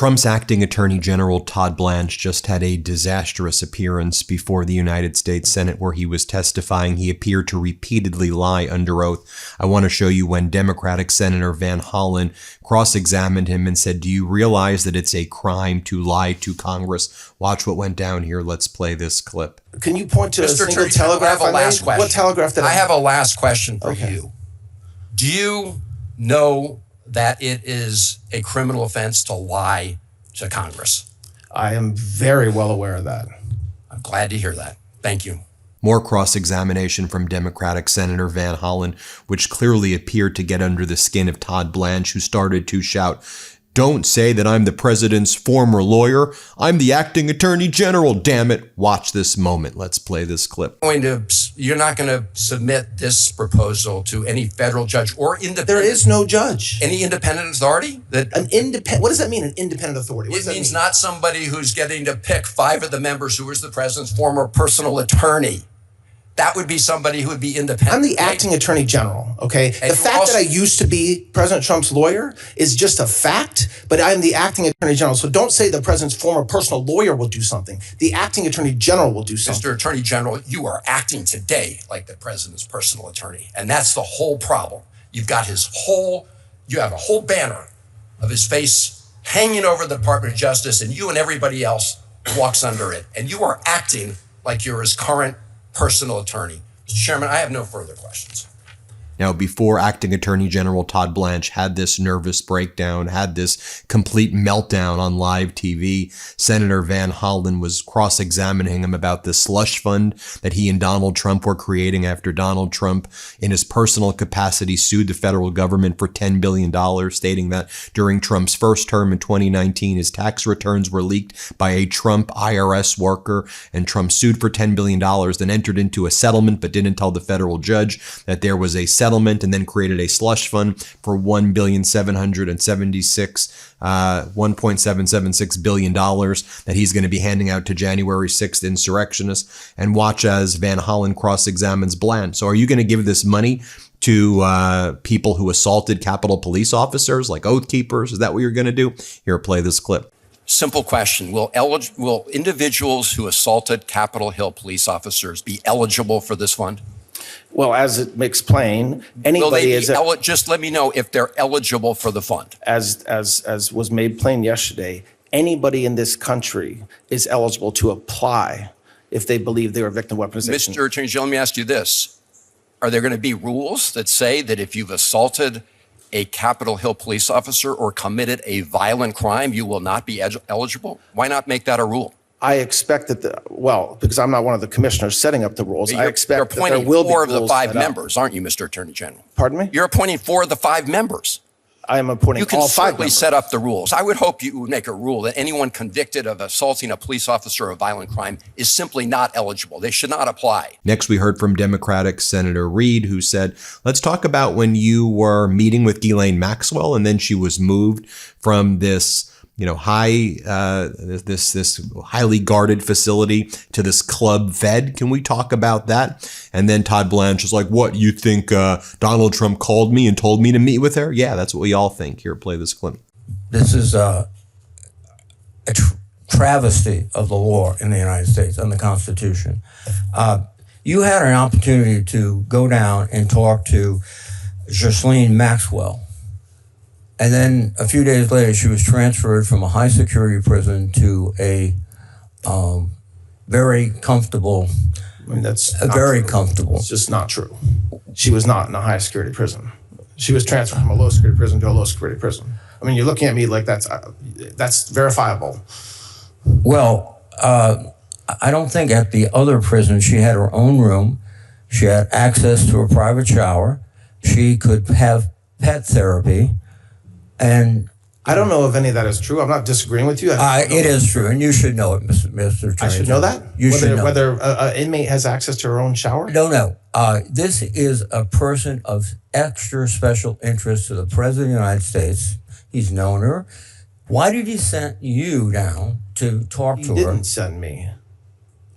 Trump's acting Attorney General Todd Blanche just had a disastrous appearance before the United States Senate where he was testifying. He appeared to repeatedly lie under oath. I want to show you when Democratic Senator Van Hollen cross-examined him and said, "Do you realize that it's a crime to lie to Congress?" Watch what went down here. Let's play this clip. Can you point to Mr. a single telegraph? I have a last question. What telegraph did I have a last question for Okay. you. Do you know that it is a criminal offense to lie to Congress? I am very well aware of that. I'm glad to hear that. Thank you. More cross-examination from Democratic Senator Van Hollen, which clearly appeared to get under the skin of Todd Blanche, who started to shout, "Don't say that I'm the president's former lawyer. I'm the acting attorney general, damn it." Watch this moment. Let's play this clip. You're not going to submit this proposal to any federal judge or independent. There is no judge. Any independent authority? What does that mean, an independent authority? It means not somebody who's getting to pick 5 of the members who is the president's former personal attorney. That would be somebody who would be independent. I'm the acting attorney general, okay? The fact that I used to be President Trump's lawyer is just a fact, but I'm the acting attorney general. So don't say the president's former personal lawyer will do something. The acting attorney general will do something. Mr. Attorney General, you are acting today like the president's personal attorney. And that's the whole problem. You have a whole banner of his face hanging over the Department of Justice, and you and everybody else walks under it. And you are acting like you're his current personal attorney. Mr. Chairman, I have no further questions. Now, before Acting Attorney General Todd Blanche had this nervous breakdown, had this complete meltdown on live TV, Senator Van Hollen was cross-examining him about the slush fund that he and Donald Trump were creating after Donald Trump, in his personal capacity, sued the federal government for $10 billion, stating that during Trump's first term in 2019, his tax returns were leaked by a Trump IRS worker, and Trump sued for $10 billion, then entered into a settlement but didn't tell the federal judge that there was a settlement, and then created a slush fund for $1.776 billion that he's going to be handing out to January 6th insurrectionists. And watch as Van Hollen cross-examines Blanche. So are you going to give this money to people who assaulted Capitol Police officers, like Oath Keepers? Is that what you're going to do? Here, play this clip. Simple question. Will individuals who assaulted Capitol Hill police officers be eligible for this fund? Well, as it makes plain, anybody just let me know if they're eligible for the fund. As was made plain yesterday, anybody in this country is eligible to apply if they believe they were victim of weaponization. Mr. Attorney General, let me ask you this. Are there going to be rules that say that if you've assaulted a Capitol Hill police officer or committed a violent crime, you will not be eligible? Why not make that a rule? I expect that, because I'm not one of the commissioners setting up the rules, I expect that there will be rules. You're appointing 4 of the 5 members, aren't you, Mr. Attorney General? Pardon me? You're appointing 4 of the 5 members. I am appointing all 5 members. You can certainly set up the rules. I would hope you would make a rule that anyone convicted of assaulting a police officer or a violent crime is simply not eligible. They should not apply. Next, we heard from Democratic Senator Reid, who said, let's talk about when you were meeting with Ghislaine Maxwell, and then she was moved from this this highly guarded facility to this club fed. Can we talk about that? And then Todd Blanche is like, what, you think Donald Trump called me and told me to meet with her? Yeah, that's what we all think. Here, play this clip. This is a travesty of the law in the United States and the Constitution. You had an opportunity to go down and talk to Ghislaine Maxwell. And then a few days later, she was transferred from a high security prison to a very comfortable. I mean, that's very comfortable. It's just not true. She was not in a high security prison. She was transferred from a low security prison to a low security prison. I mean, you're looking at me like that's verifiable. Well, I don't think at the other prison she had her own room. She had access to a private shower. She could have pet therapy. And I don't know if any of that is true. I'm not disagreeing with you. It is true, and you should know it, Mr. Attorney. I should know that? You should know. Whether an inmate has access to her own shower? No. This is a person of extra special interest to the President of the United States. He's known her. Why did he send you down to talk to her? He didn't send me.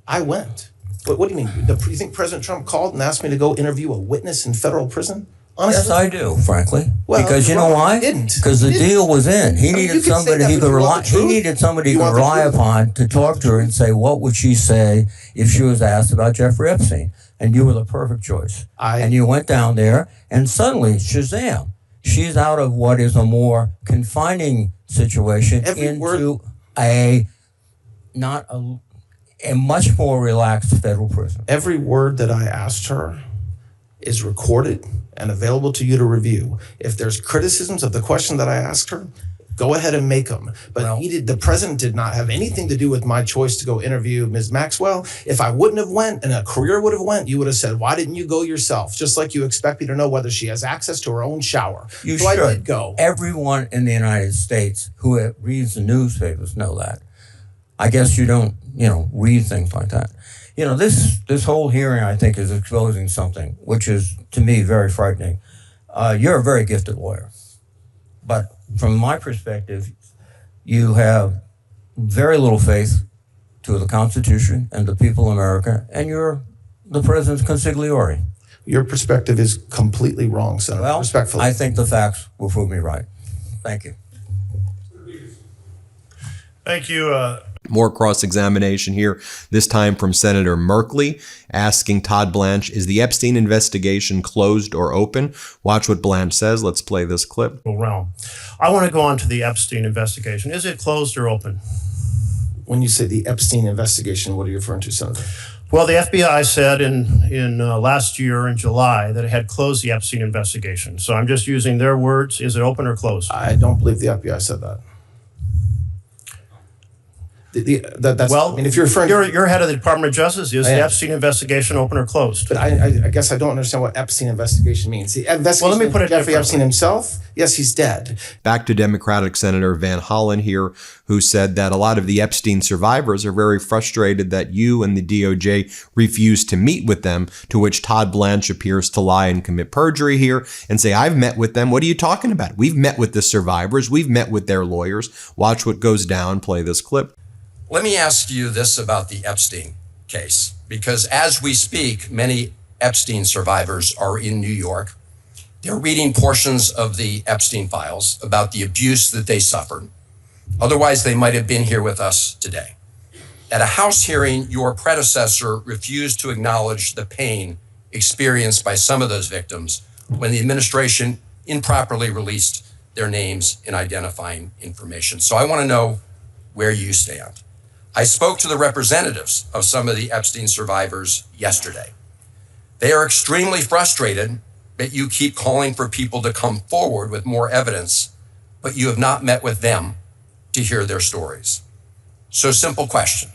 I went. What do you mean? You think President Trump called and asked me to go interview a witness in federal prison? Honestly. Yes, I do, frankly. Well, because you know why? Didn't. Because the deal was in. He needed somebody he could rely. He needed somebody he could rely upon to talk to her and say, what would she say if she was asked about Jeffrey Epstein? And you were the perfect choice. And you went down there, and suddenly, shazam! She's out of what is a more confining situation into a much more relaxed federal prison. Every word that I asked her is recorded and available to you to review. If there's criticisms of the question that I asked her, go ahead and make them. But the president did not have anything to do with my choice to go interview Ms. Maxwell. If I wouldn't have went and a career would have went, you would have said, why didn't you go yourself? Just like you expect me to know whether she has access to her own shower. You so should. I did go. Everyone in the United States who reads the newspapers know that. I guess you don't, read things like that. This whole hearing, I think, is exposing something, which is, to me, very frightening. You're a very gifted lawyer. But from my perspective, you have very little faith to the Constitution and the people of America, and you're the president's consigliere. Your perspective is completely wrong, Senator, respectfully. I think the facts will prove me right. Thank you. Thank you. More cross-examination here, this time from Senator Merkley, asking Todd Blanche, is the Epstein investigation closed or open? Watch what Blanche says. Let's play this clip. Realm. I want to go on to the Epstein investigation. Is it closed or open? When you say the Epstein investigation, what are you referring to, Senator? Well, the FBI said in last year in July that it had closed the Epstein investigation. So I'm just using their words. Is it open or closed? I don't believe the FBI said that. If you're referring, you're head of the Department of Justice. Is the Epstein investigation open or closed? But I guess I don't understand what Epstein investigation means. The investigation let me put it Jeffrey Epstein himself. Yes, he's dead. Back to Democratic Senator Van Hollen here, who said that a lot of the Epstein survivors are very frustrated that you and the DOJ refuse to meet with them, to which Todd Blanche appears to lie and commit perjury here and say, I've met with them. What are you talking about? We've met with the survivors. We've met with their lawyers. Watch what goes down. Play this clip. Let me ask you this about the Epstein case, because as we speak, many Epstein survivors are in New York. They're reading portions of the Epstein files about the abuse that they suffered. Otherwise, they might have been here with us today. At a House hearing, your predecessor refused to acknowledge the pain experienced by some of those victims when the administration improperly released their names in identifying information. So I want to know where you stand. I spoke to the representatives of some of the Epstein survivors yesterday. They are extremely frustrated that you keep calling for people to come forward with more evidence, but you have not met with them to hear their stories. So simple question.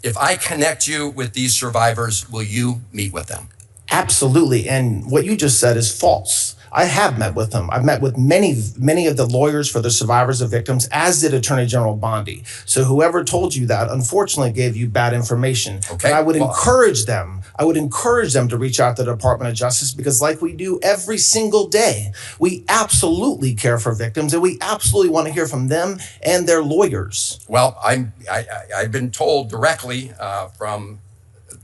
If I connect you with these survivors, will you meet with them? Absolutely. And what you just said is false. I have met with them. I've met with many of the lawyers for the survivors of victims, as did Attorney General Bondi. So whoever told you that, unfortunately, gave you bad information. Okay. But I would encourage them. I would encourage them to reach out to the Department of Justice, because like we do every single day, we absolutely care for victims, and we absolutely want to hear from them and their lawyers. Well, I've been told directly from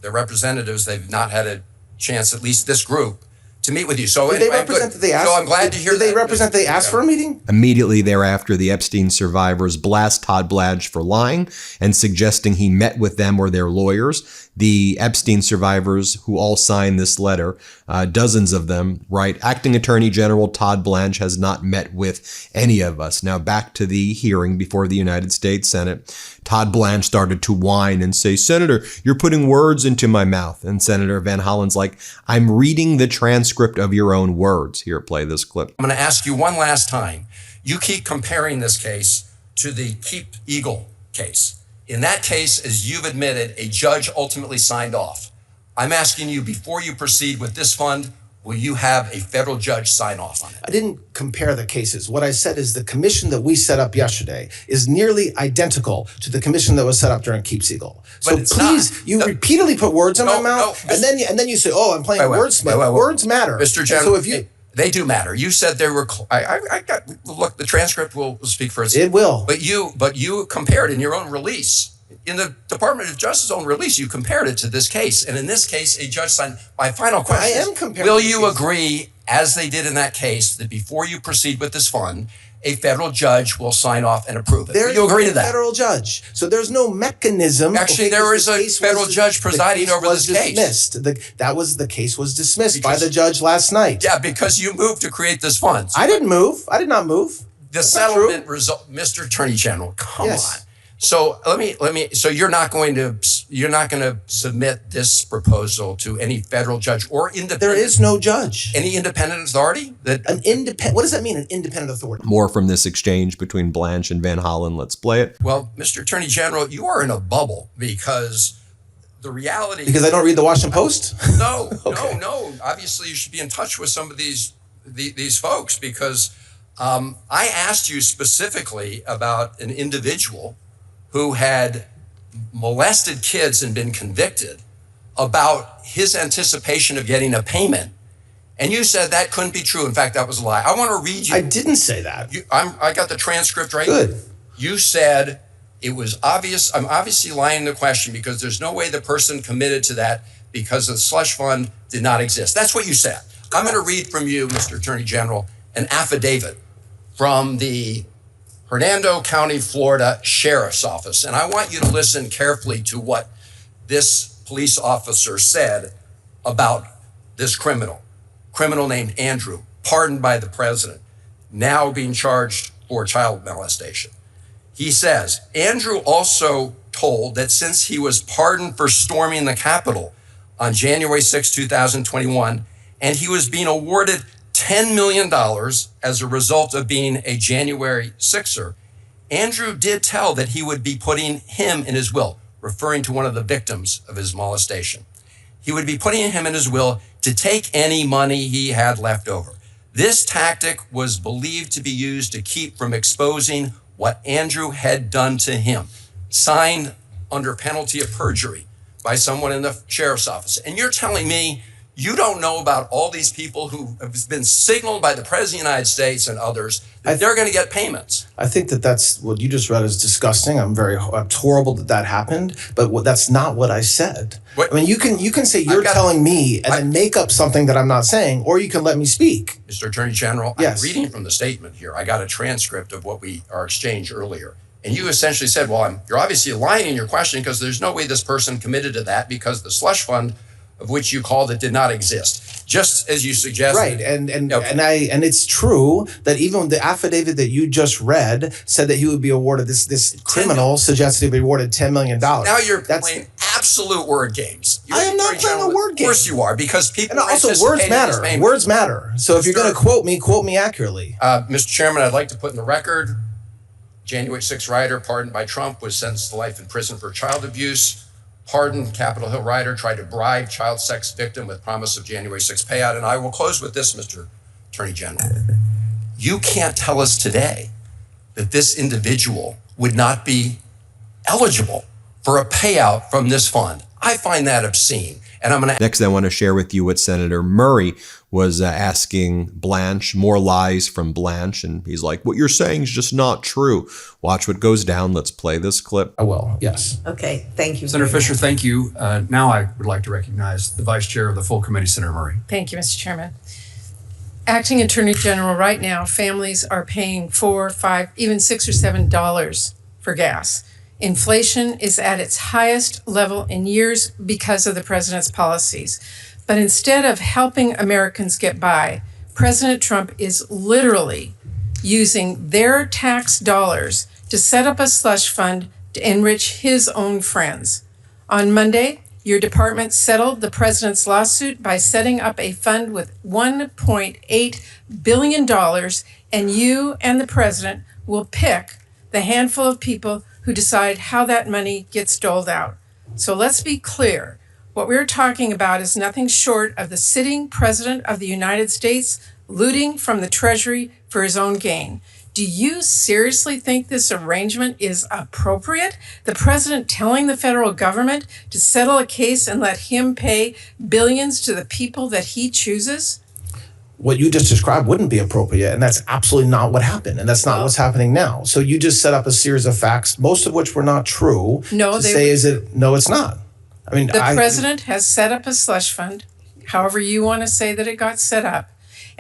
the representatives they've not had a chance, at least this group, to meet with you. So did they represent that they asked? So I'm glad to hear that. Did they represent they asked for a meeting? Immediately thereafter, the Epstein survivors blast Todd Blanche for lying and suggesting he met with them or their lawyers. The Epstein survivors, who all signed this letter, dozens of them, write, Acting Attorney General Todd Blanche has not met with any of us. Now back to the hearing before the United States Senate. Todd Blanche started to whine and say, Senator, you're putting words into my mouth. And Senator Van Hollen's like, I'm reading the transcript of your own words. Here, play this clip. I'm going to ask you one last time. You keep comparing this case to the Keep Eagle case. In that case, as you've admitted, a judge ultimately signed off. I'm asking you, before you proceed with this fund, will you have a federal judge sign off on it? I didn't compare the cases. What I said is the commission that we set up yesterday is nearly identical to the commission that was set up during Keep Eagle. So please, you repeatedly put words in my mouth, and then you say, "Oh, I'm playing wordsmith." Words matter, Mr. General. So if you, they do matter. You said there were. I got. Look, the transcript will speak for itself. It will. But you compared in your own release. In the Department of Justice's own release, you compared it to this case. And in this case, a judge signed. My final question I am comparing. Will you agree as they did in that case, that before you proceed with this fund, a federal judge will sign off and approve it. There You agree to is a that? federal judge. So there's no mechanism. Actually, there is a federal judge presiding over this case. Dismissed. The case was dismissed by the judge last night. Yeah, because you moved to create this fund. I didn't move. I did not move. The settlement result, Mr. Attorney General, come on. So let me. So you're not going to submit this proposal to any federal judge or independent. There is no judge. Any independent authority that An independent. What does that mean? An independent authority. More from this exchange between Blanche and Van Hollen. Let's play it. Well, Mr. Attorney General, you are in a bubble because the reality. Because I don't read the Washington Post. No, Okay. no. Obviously, you should be in touch with some of these folks because I asked you specifically about an individual who had molested kids and been convicted about his anticipation of getting a payment. And you said that couldn't be true. In fact, that was a lie. I want to read you. I didn't say that. I got the transcript right. Good. You said it was obvious. I'm obviously lying to the question because there's no way the person committed to that because the slush fund did not exist. That's what you said. I'm going to read from you, Mr. Attorney General, an affidavit from the Hernando County, Florida Sheriff's Office. And I want you to listen carefully to what this police officer said about this criminal named Andrew, pardoned by the president, now being charged for child molestation. He says, Andrew also told that since he was pardoned for storming the Capitol on January 6, 2021, and he was being awarded $10 million as a result of being a January 6er, Andrew did tell that he would be putting him in his will, referring to one of the victims of his molestation. He would be putting him in his will to take any money he had left over. This tactic was believed to be used to keep from exposing what Andrew had done to him, signed under penalty of perjury by someone in the sheriff's office. And you're telling me you don't know about all these people who have been signaled by the President of the United States and others that they're going to get payments. I think that's what you just read is disgusting. It's horrible that happened, but that's not what I said. What? I mean, you can say you're telling me and then make up something that I'm not saying, or you can let me speak. Mr. Attorney General, Yes. I'm reading from the statement here. I got a transcript of what our exchange earlier. And you essentially said, well, you're obviously lying in your question because there's no way this person committed to that because the slush fund of which you called it did not exist, just as you suggested. Right, and it's true that even the affidavit that you just read said that he would be awarded this criminal suggested he'd be awarded $10 million. Now you're playing absolute word games. I am not playing a word game. Of course you are, because people. And also, words matter. Words matter. So if you're going to quote me accurately. Mr. Chairman, I'd like to put in the record: January 6 rider pardoned by Trump was sentenced to life in prison for child abuse. Pardoned Capitol Hill rider tried to bribe child sex victim with promise of January 6 payout. And I will close with this, Mr. Attorney General. You can't tell us today that this individual would not be eligible for a payout from this fund. I find that obscene. And I'm going to. Next, I want to share with you what Senator Murray was asking Blanche, more lies from Blanche. And he's like, what you're saying is just not true. Watch what goes down. Let's play this clip. I will, yes. Okay, thank you. Senator Fisher, thank you. Now I would like to recognize the Vice Chair of the full committee, Senator Murray. Thank you, Mr. Chairman. Acting Attorney General, right now, families are paying $4, $5, even $6 or $7 for gas. Inflation is at its highest level in years because of the president's policies. But instead of helping Americans get by, President Trump is literally using their tax dollars to set up a slush fund to enrich his own friends. On Monday, your department settled the president's lawsuit by setting up a fund with $1.8 billion, and you and the president will pick the handful of people who decide how that money gets doled out. So let's be clear. What we're talking about is nothing short of the sitting president of the United States looting from the Treasury for his own gain. Do you seriously think this arrangement is appropriate? The president telling the federal government to settle a case and let him pay billions to the people that he chooses? What you just described wouldn't be appropriate, and that's absolutely not what happened, and that's not what's happening now. So you just set up a series of facts, most of which were not true. No, No, it's not. I mean, the president has set up a slush fund, however you want to say that it got set up,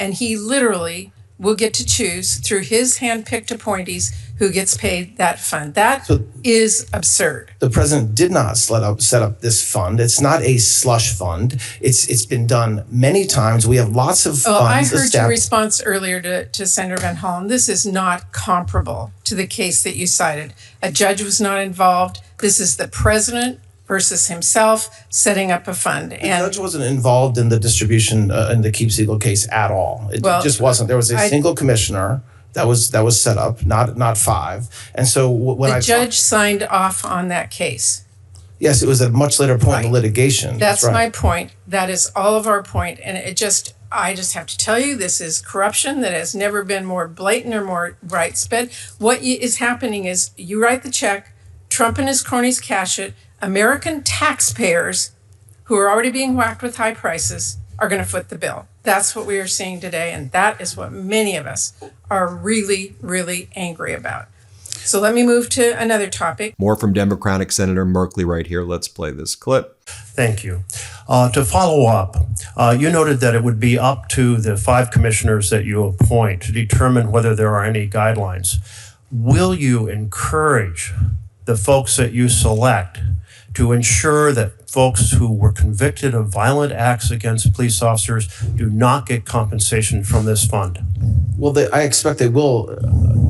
and he literally will get to choose through his hand-picked appointees who gets paid that fund. That is absurd. The president did not set up this fund. It's not a slush fund. It's been done many times. We have lots of funds. I heard your response earlier to Senator Van Hollen. This is not comparable to the case that you cited. A judge was not involved. This is the president versus himself setting up a fund. The judge wasn't involved in the distribution in the Keep Siegel case at all. It just wasn't. There was a single commissioner that was set up, not five. And so when the judge signed off on that case. Yes, it was a much later point in the litigation. That's right. My point. That is all of our point. And I just have to tell you, this is corruption that has never been more blatant or more right-sped. What is happening is you write the check, Trump and his cronies cash it, American taxpayers who are already being whacked with high prices are going to foot the bill. That's what we are seeing today, and that is what many of us are really, really angry about. So let me move to another topic. More from Democratic Senator Merkley right here. Let's play this clip. Thank you. To follow up, you noted that it would be up to the 5 commissioners that you appoint to determine whether there are any guidelines. Will you encourage the folks that you select to ensure that folks who were convicted of violent acts against police officers do not get compensation from this fund? Well, I expect they will.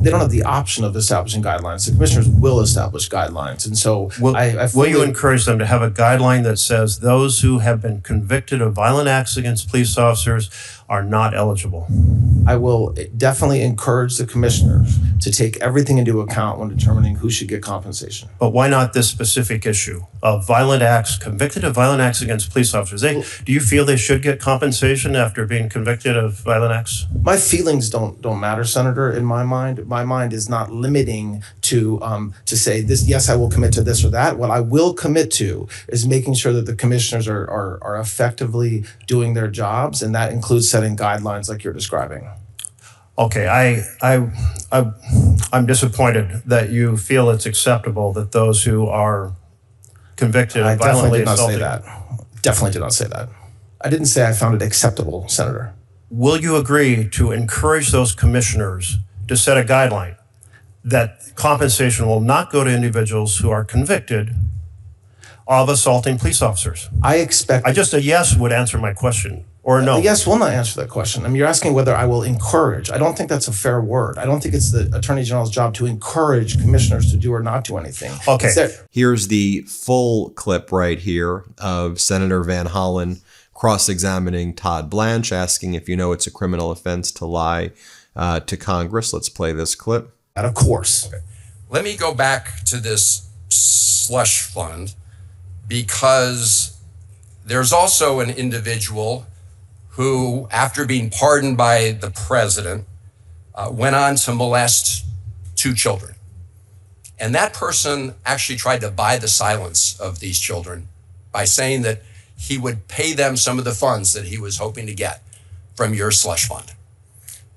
They don't have the option of establishing guidelines. The commissioners will establish guidelines. And so will you encourage them to have a guideline that says those who have been convicted of violent acts against police officers are not eligible? I will definitely encourage the commissioners to take everything into account when determining who should get compensation. But why not this specific issue of violent acts, convicted of violent acts against police officers? Do you feel they should get compensation after being convicted of violent acts? My feelings don't matter, Senator, in my mind. My mind is not limiting to say this, yes, I will commit to this or that. What I will commit to is making sure that the commissioners are effectively doing their jobs, and that includes setting guidelines like you're describing. Okay, I'm disappointed that you feel it's acceptable that those who are convicted of violently assaulting. Definitely did not say that. I didn't say I found it acceptable, Senator. Will you agree to encourage those commissioners to set a guideline that compensation will not go to individuals who are convicted of assaulting police officers? Just a yes would answer my question, or no? A yes will not answer that question. I mean, you're asking whether I will encourage. I don't think that's a fair word. I don't think it's the Attorney General's job to encourage commissioners to do or not do anything. Okay. Here's the full clip right here of Senator Van Hollen cross-examining Todd Blanche, asking if you know it's a criminal offense to lie to Congress. Let's play this clip. And of course. Okay. Let me go back to this slush fund, because there's also an individual who, after being pardoned by the president, went on to molest 2 children. And that person actually tried to buy the silence of these children by saying that he would pay them some of the funds that he was hoping to get from your slush fund.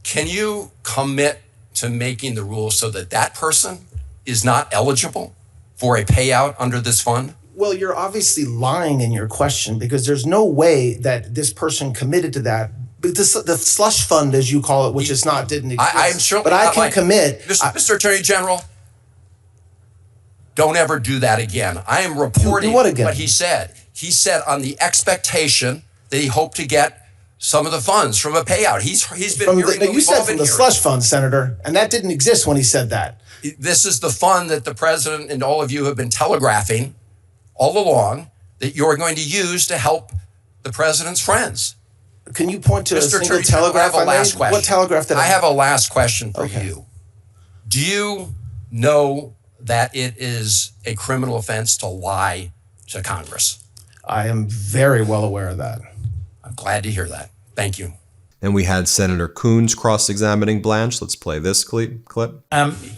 Can you commit to making the rules so that that person is not eligible for a payout under this fund? Well, you're obviously lying in your question, because there's no way that this person committed to that. But the slush fund, as you call it, which is not, didn't exist. I'm sure, but I can commit. Mr. Attorney General, don't ever do that again. I am reporting what he said. He said on the expectation that he hoped to get some of the funds from a payout. He's been you said from the slush fund, Senator, and that didn't exist when he said that. This is the fund that the president and all of you have been telegraphing all along that you're going to use to help the president's friends. Can you point to Mr. a single Attorney telegraph? General, I have a last question. What telegraph did I have a last question for you. Do you know that it is a criminal offense to lie to Congress? I am very well aware of that. I'm glad to hear that. Thank you. And we had Senator Coons cross-examining Blanche. Let's play this clip.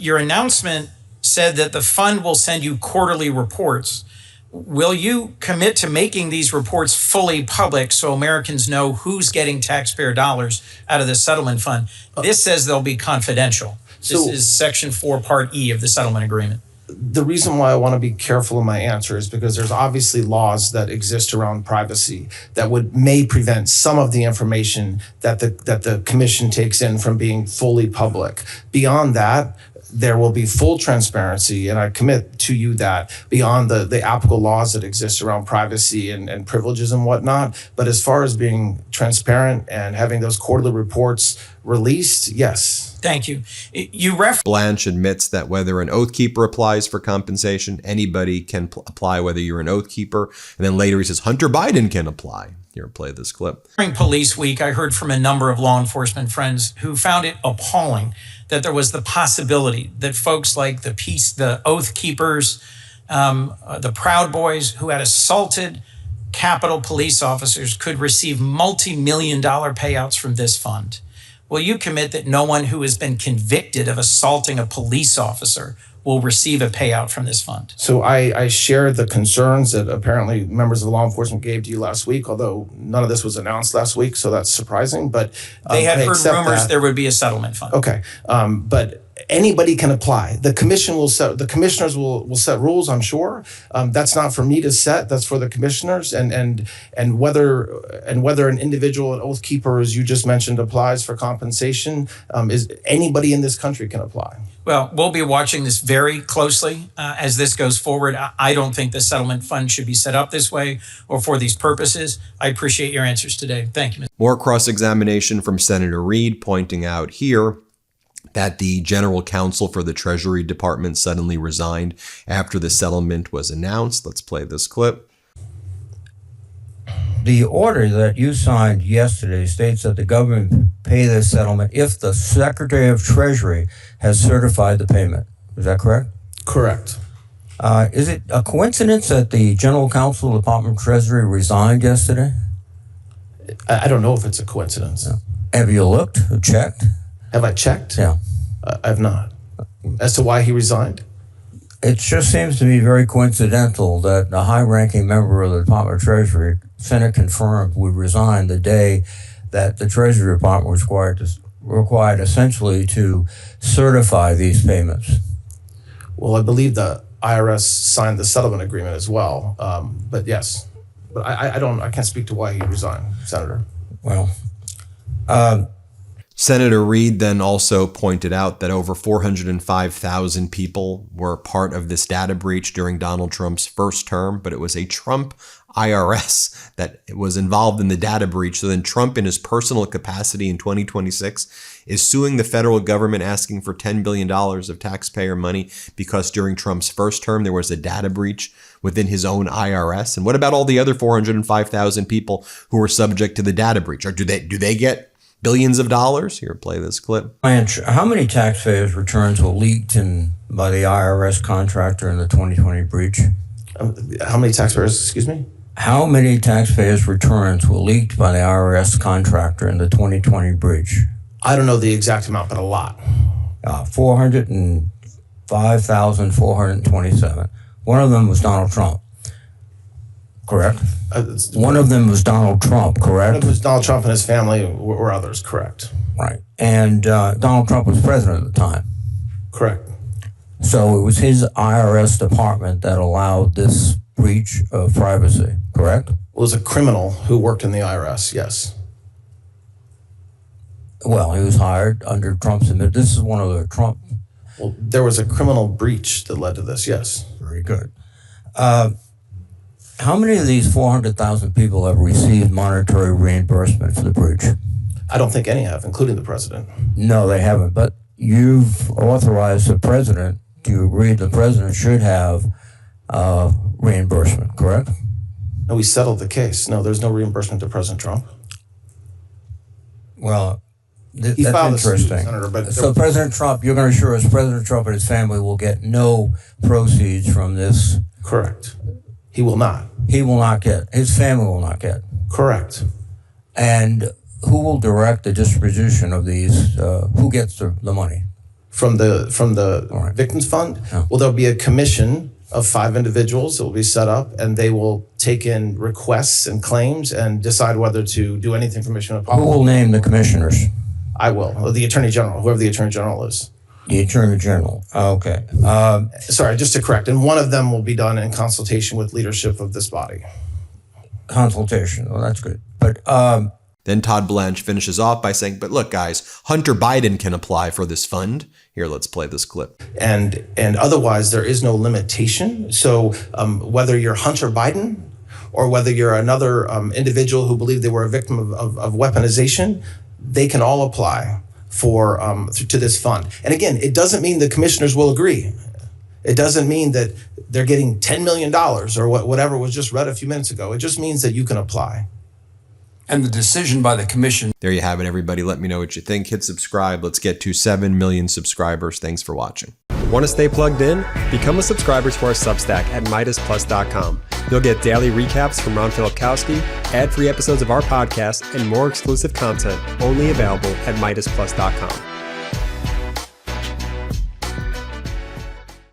Your announcement said that the fund will send you quarterly reports. Will you commit to making these reports fully public so Americans know who's getting taxpayer dollars out of the settlement fund? This says they'll be confidential. This is Section 4, Part E of the settlement agreement. the reason why I want to be careful in my answer is because there's obviously laws that exist around privacy that may prevent some of the information that the commission takes in from being fully public. Beyond that, there will be full transparency, and I commit to you that beyond the applicable laws that exist around privacy and privileges and whatnot. But as far as being transparent and having those quarterly reports released, yes. Thank you. Blanche admits that whether an oath keeper applies for compensation, anybody can apply whether you're an oath keeper. And then later he says Hunter Biden can apply. Here, play this clip. During Police Week, I heard from a number of law enforcement friends who found it appalling that there was the possibility that folks like the Oath Keepers, the Proud Boys who had assaulted Capitol police officers could receive multi-million-dollar payouts from this fund. Will you commit that no one who has been convicted of assaulting a police officer will receive a payout from this fund? So I share the concerns that apparently members of law enforcement gave to you last week, although none of this was announced last week, so that's surprising. But they had heard rumors there would be a settlement fund. Okay, but anybody can apply. The commission will set. The commissioners will set rules. I'm sure. That's not for me to set. That's for the commissioners. And whether an individual, an oath keeper, as you just mentioned, applies for compensation, is anybody in this country can apply. Well, we'll be watching this very closely as this goes forward. I don't think the settlement fund should be set up this way or for these purposes. I appreciate your answers today. Thank you, Mr. More cross-examination from Senator Reid, pointing out here that the general counsel for the Treasury Department suddenly resigned after the settlement was announced. Let's play this clip. The order that you signed yesterday states that the government pay this settlement if the Secretary of Treasury has certified the payment. Is that correct? Correct. Is it a coincidence that the General Counsel of the Department of Treasury resigned yesterday? I don't know if it's a coincidence. Yeah. Have you looked or checked? Have I checked? Yeah. I've not. As to why he resigned? It just seems to be very coincidental that a high-ranking member of the Department of Treasury, Senate confirmed, would resign the day that the Treasury Department was required essentially to certify these payments. Well, I believe the IRS signed the settlement agreement as well. But yes, but I can't speak to why he resigned, Senator. Well, Senator Reid then also pointed out that over 405,000 people were part of this data breach during Donald Trump's first term, but it was a Trump IRS that was involved in the data breach. So then Trump, in his personal capacity in 2026, is suing the federal government, asking for $10 billion of taxpayer money because during Trump's first term, there was a data breach within his own IRS. And what about all the other 405,000 people who were subject to the data breach? Or do they get billions of dollars? Here, play this clip. Blanche, how many taxpayers' returns were leaked by the IRS contractor in the 2020 breach? How many taxpayers, excuse me? How many taxpayers' returns were leaked by the IRS contractor in the 2020 breach? I don't know the exact amount, but a lot. 405,427. One of them was Donald Trump, correct? One of them was Donald Trump, correct? One of them was Donald Trump and his family, or others, correct. Right. And Donald Trump was president at the time. Correct. So it was his IRS department that allowed this breach of privacy, correct? Well, it was a criminal who worked in the IRS, yes. Well, he was hired under Trump's administration. This is one of the Trump. Well, there was a criminal breach that led to this, yes. Very good. How many of these 400,000 people have received monetary reimbursement for the breach? I don't think any have, including the president. No, they haven't. But you've authorized the president to agree the president should have reimbursement, correct? No, we settled the case. No, there's no reimbursement to President Trump. Well, He that's filed a suit, interesting. Senator, but So President Trump, you're going to assure us President Trump and his family will get no proceeds from this? Correct. He will not. He will not get. His family will not get. Correct. And who will direct the distribution of these? Who gets the money? From the right. Victims Fund? Yeah. Well, there'll be a commission of 5 individuals that will be set up, and they will take in requests and claims and decide whether to do anything for Mission Who will name the commissioners? I will. Or the Attorney General, whoever the Attorney General is. The Attorney General. Okay. Sorry, just to correct. And one of them will be done in consultation with leadership of this body. Consultation. Well, that's good. But Then Todd Blanche finishes off by saying, but look, guys, Hunter Biden can apply for this fund. Here, let's play this clip. And otherwise, there is no limitation. So whether you're Hunter Biden or whether you're another individual who believed they were a victim of weaponization, they can all apply for to this fund. And again, it doesn't mean the commissioners will agree. It doesn't mean that they're getting $10 million or whatever was just read a few minutes ago. It just means that you can apply. And the decision by the commission. There you have it, everybody. Let me know what you think. Hit subscribe. Let's get to 7 million subscribers. Thanks for watching. Want to stay plugged in? Become a subscriber to our Substack at MeidasPlus.com. You'll get daily recaps from Ron Filipkowski, ad-free episodes of our podcast, and more exclusive content only available at MeidasPlus.com.